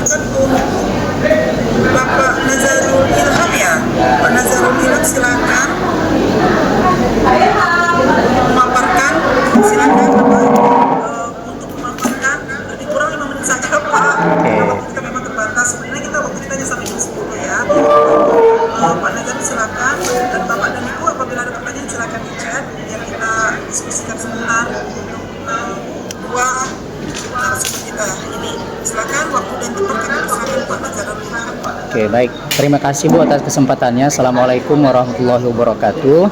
wabarakatuh. Bapak Nazarul Ilham ya? Pak Nazarul Ilham silakan memaparkan. Silakan Bapak untuk memaparkan. Lebih kurang 5 menit saja Pak. Karena waktu kita memang terbatas. Sebenarnya waktu kita hanya sampai jam 10 ya. Pak Nazarul silakan. Dan Bapak dan Ibu apabila ada pertanyaan silakan di chat. Biar kita diskusikan sebentar untuk dua narasumber kita ini. Silakan waktu dan tempat kami persilakan Pak Nazarul Ilham. Oke, baik. Terima kasih Bu atas kesempatannya. Assalamualaikum warahmatullahi wabarakatuh.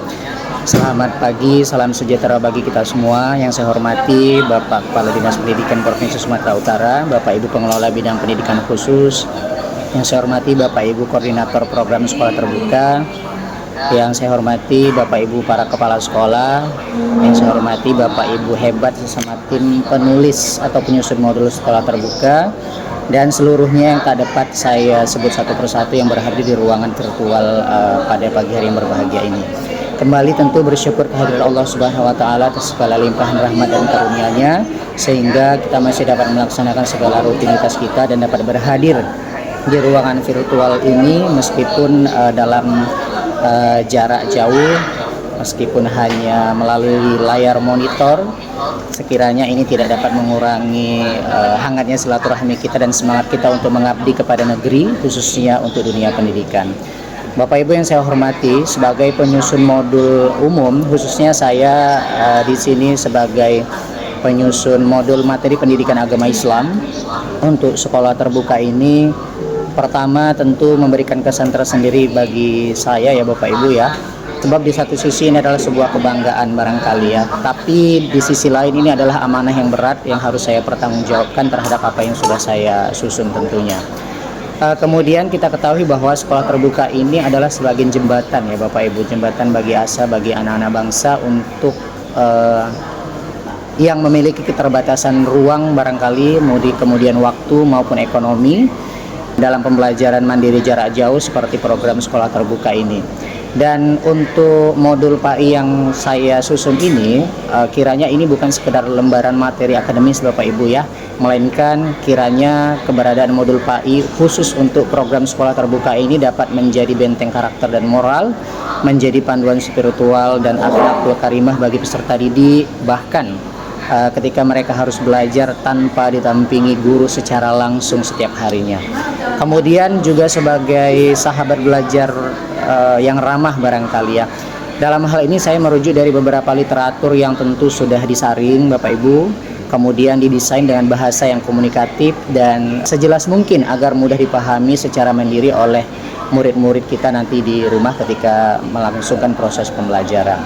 Selamat pagi, salam sejahtera bagi kita semua. Yang saya hormati Bapak Kepala Dinas Pendidikan Provinsi Sumatera Utara, Bapak Ibu Pengelola Bidang Pendidikan Khusus, yang saya hormati Bapak Ibu Koordinator Program Sekolah Terbuka, yang saya hormati Bapak Ibu para kepala sekolah, yang saya hormati Bapak Ibu hebat sesama tim penulis atau penyusun modul sekolah terbuka, dan seluruhnya yang tak dapat saya sebut satu persatu yang berhadir di ruangan virtual pada pagi hari yang berbahagia ini. Kembali tentu bersyukur kehadirat Allah Subhanahu wa taala atas segala limpahan rahmat dan karunia-Nya sehingga kita masih dapat melaksanakan segala rutinitas kita dan dapat berhadir di ruangan virtual ini meskipun dalam jarak jauh, meskipun hanya melalui layar monitor. Sekiranya ini tidak dapat mengurangi hangatnya silaturahmi kita dan semangat kita untuk mengabdi kepada negeri, khususnya untuk dunia pendidikan. Bapak Ibu yang saya hormati, sebagai penyusun modul umum, khususnya saya di sini sebagai penyusun modul materi pendidikan agama Islam untuk sekolah terbuka ini, pertama tentu memberikan kesan tersendiri bagi saya ya Bapak Ibu ya. Sebab di satu sisi ini adalah sebuah kebanggaan barangkali ya, tapi di sisi lain ini adalah amanah yang berat yang harus saya pertanggungjawabkan terhadap apa yang sudah saya susun tentunya. Kemudian kita ketahui bahwa sekolah terbuka ini adalah sebagian jembatan ya Bapak Ibu, jembatan bagi asa bagi anak-anak bangsa untuk yang memiliki keterbatasan ruang barangkali, kemudian waktu maupun ekonomi dalam pembelajaran mandiri jarak jauh seperti program sekolah terbuka ini. Dan untuk modul PAI yang saya susun ini, kiranya ini bukan sekedar lembaran materi akademis Bapak Ibu ya, melainkan kiranya keberadaan modul PAI khusus untuk program sekolah terbuka ini dapat menjadi benteng karakter dan moral, menjadi panduan spiritual dan akhlakul karimah bagi peserta didik, bahkan ketika mereka harus belajar tanpa ditampingi guru secara langsung setiap harinya. Kemudian juga sebagai sahabat belajar yang ramah barangkali ya. Dalam hal ini saya merujuk dari beberapa literatur yang tentu sudah disaring Bapak Ibu, kemudian didesain dengan bahasa yang komunikatif dan sejelas mungkin agar mudah dipahami secara mandiri oleh murid-murid kita nanti di rumah ketika melangsungkan proses pembelajaran.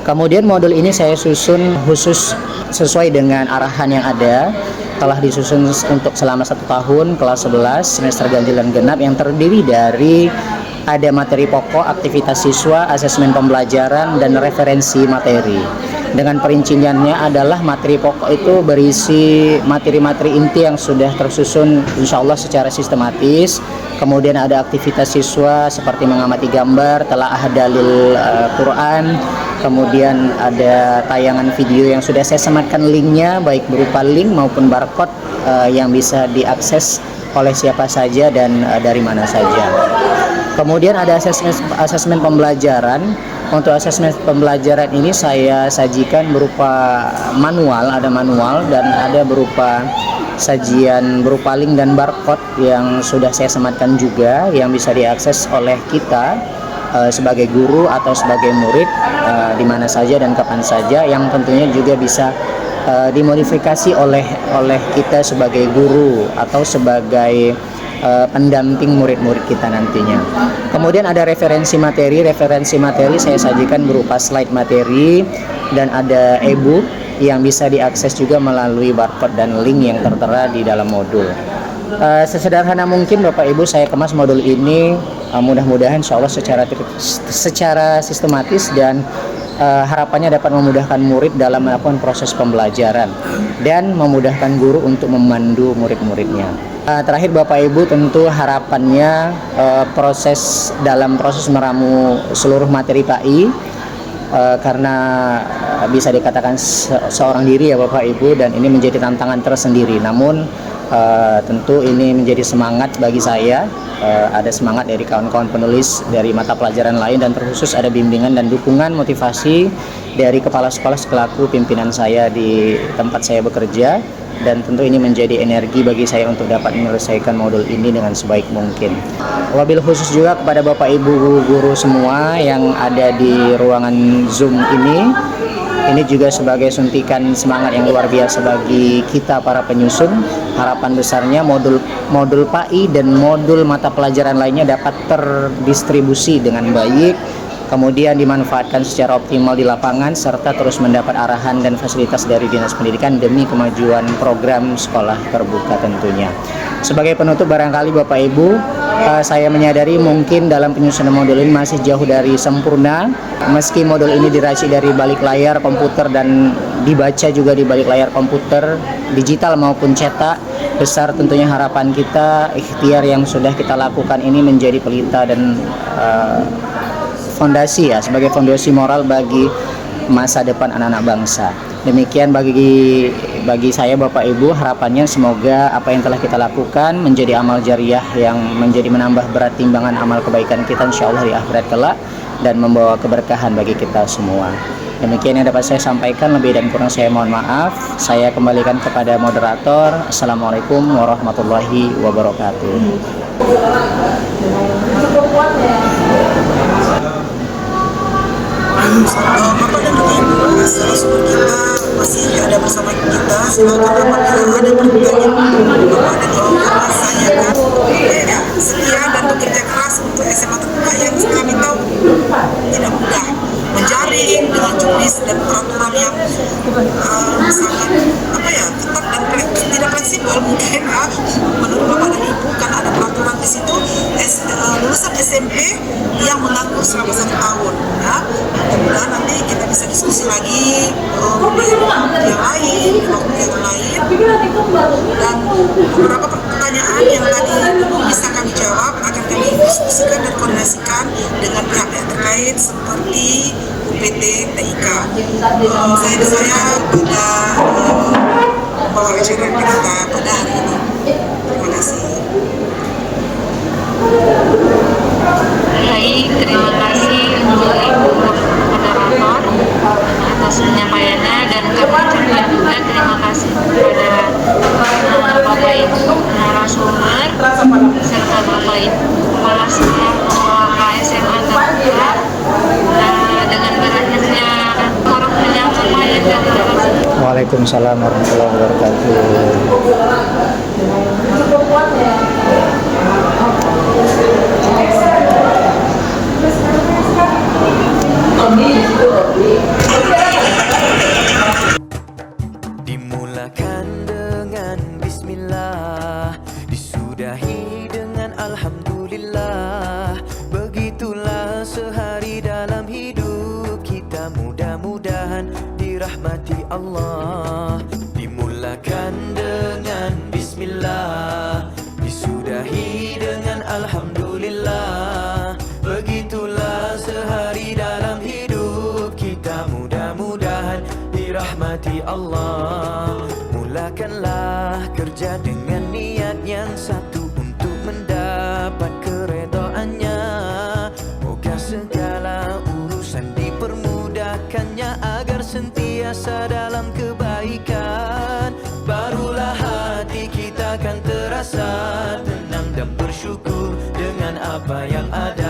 Kemudian modul ini saya susun khusus sesuai dengan arahan yang ada, telah disusun untuk selama 1 tahun, kelas 11, semester ganjil dan genap, yang terdiri dari ada materi pokok, aktivitas siswa, asesmen pembelajaran, dan referensi materi. Dengan perinciannya adalah materi pokok itu berisi materi-materi inti yang sudah tersusun insya Allah secara sistematis. Kemudian ada aktivitas siswa seperti mengamati gambar, telaah dalil Quran. Kemudian ada tayangan video yang sudah saya sematkan linknya, baik berupa link maupun barcode yang bisa diakses oleh siapa saja dan dari mana saja. Kemudian ada asesmen pembelajaran. Untuk asesmen pembelajaran ini saya sajikan berupa manual, ada manual dan ada berupa sajian berupa link dan barcode yang sudah saya sematkan juga, yang bisa diakses oleh kita sebagai guru atau sebagai murid di mana saja dan kapan saja, yang tentunya juga bisa dimodifikasi oleh kita sebagai guru atau sebagai pendamping murid-murid kita nantinya. Kemudian ada referensi materi saya sajikan berupa slide materi dan ada e-book yang bisa diakses juga melalui barcode dan link yang tertera di dalam modul. Sesederhana mungkin Bapak Ibu saya kemas modul ini, mudah-mudahan insya Allah secara sistematis dan harapannya dapat memudahkan murid dalam melakukan proses pembelajaran dan memudahkan guru untuk memandu murid-muridnya. Terakhir Bapak Ibu, tentu harapannya dalam proses meramu seluruh materi PAI, karena bisa dikatakan seorang diri ya Bapak Ibu, dan ini menjadi tantangan tersendiri. Namun Tentu ini menjadi semangat bagi saya. Ada semangat dari kawan-kawan penulis dari mata pelajaran lain, dan terkhusus ada bimbingan dan dukungan motivasi dari kepala sekolah selaku pimpinan saya di tempat saya bekerja, dan tentu ini menjadi energi bagi saya untuk dapat menyelesaikan modul ini dengan sebaik mungkin. Wabil khusus juga kepada Bapak Ibu guru semua yang ada di ruangan Zoom ini juga sebagai suntikan semangat yang luar biasa bagi kita para penyusun. Harapan besarnya modul PAI dan modul mata pelajaran lainnya dapat terdistribusi dengan baik, kemudian dimanfaatkan secara optimal di lapangan, serta terus mendapat arahan dan fasilitas dari Dinas Pendidikan demi kemajuan program sekolah terbuka tentunya. Sebagai penutup, barangkali Bapak Ibu, saya menyadari mungkin dalam penyusunan modul ini masih jauh dari sempurna. Meski modul ini diracik dari balik layar komputer dan dibaca juga di balik layar komputer, digital maupun cetak, besar tentunya harapan kita ikhtiar yang sudah kita lakukan ini menjadi pelita dan fondasi ya, sebagai fondasi moral bagi masa depan anak-anak bangsa. Demikian bagi saya Bapak Ibu, harapannya semoga apa yang telah kita lakukan menjadi amal jariah yang menjadi menambah berat timbangan amal kebaikan kita insyaallah di akhirat kelak, dan membawa keberkahan bagi kita semua. Demikian yang dapat saya sampaikan, lebih dan kurang saya mohon maaf. Saya kembalikan kepada moderator. Assalamualaikum warahmatullahi wabarakatuh. Bapak dan Ibu, narasumber kita masih ada bersama kita. Silakan apabila ada pertanyaan Bapak dan Ibu saya kan setia dan bekerja keras untuk SMA terbuka yang kami tahu tidak mudah, menjaring dengan jurnis dan peraturan yang sangat ketat dan tidak fleksibel mungkin ya. Menurut Bapak dan Ibu kan ada peraturan di situ, lulusan SMP yang menganggur selama 1 tahun ya. Mudah-mudahan nanti kita bisa diskusi lagi di waktu yang lain, dan beberapa pertanyaan yang tadi belum bisa kami jawab akan kami diskusikan dan koordinasikan dengan pihak-pihak terkait seperti UPT TIK. Saya pada kepala acara kita pada hari ini. Terima kasih. Baik, terima kasih untuk Ibu moderator atas penyampaiannya, dan kami ucapkan juga terima kasih kepada Bapak Ibu narasumber serta Bapak Ibu kepala sekolah KSMA terbuka. Dengan berakhirnya forum penyampaian, terima kasih. Waalaikumsalam warahmatullahi wabarakatuh. Dimulakan dengan bismillah, disudahi dengan alhamdulillah. Begitulah sehari dalam hidup kita, mudah-mudahan dirahmati Allah. Dimulakan dengan bismillah, disudahi dengan alhamdulillah. Begitulah sehari dalam hidup kita, mudah-mudahan dirahmati Allah. Mulakanlah kerja dengan niat yang satu untuk mendapat keredoannya. Moga segala urusan dipermudahkannya agar sentiasa dalam kebaikan. Barulah hati kita akan terasa tenang dan bersyukur dengan apa yang ada.